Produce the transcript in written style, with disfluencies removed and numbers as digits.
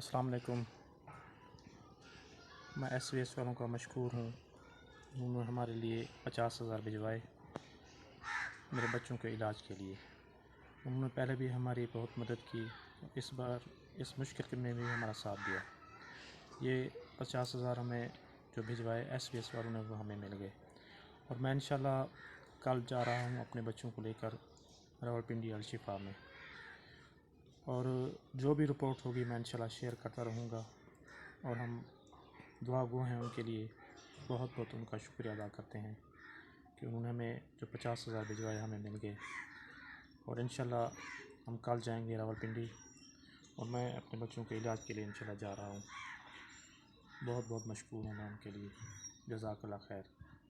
अस्सलाम वालेकुम। मैं SVS वालों का मशकूर हूँ। उन्होंने हमारे लिए 50,000 भिजवाए मेरे बच्चों के इलाज के लिए। उन्होंने पहले भी हमारी बहुत मदद की, इस बार इस मुश्किल में भी हमारा साथ दिया। ये 50,000 हमें जो भिजवाए SVS वालों ने वो हमें मिल गए और मैं इंशाल्लाह कल जा रहा हूँ अपने बच्चों को लेकर रावलपिंडी अल-शिफा में, और जो भी रिपोर्ट होगी मैं इंशाल्लाह शेयर करता रहूँगा। और हम दुआ गो हैं उनके लिए, बहुत बहुत उनका शुक्रिया अदा करते हैं कि उन्होंने हमें जो 50,000 भिजवाए हमें मिल गए। और इंशाल्लाह हम कल जाएंगे रावलपिंडी और मैं अपने बच्चों के इलाज के लिए इंशाल्लाह जा रहा हूँ। बहुत बहुत मशकूर हूँ मैं उनके लिए। जज़ाकल्लाह खैर।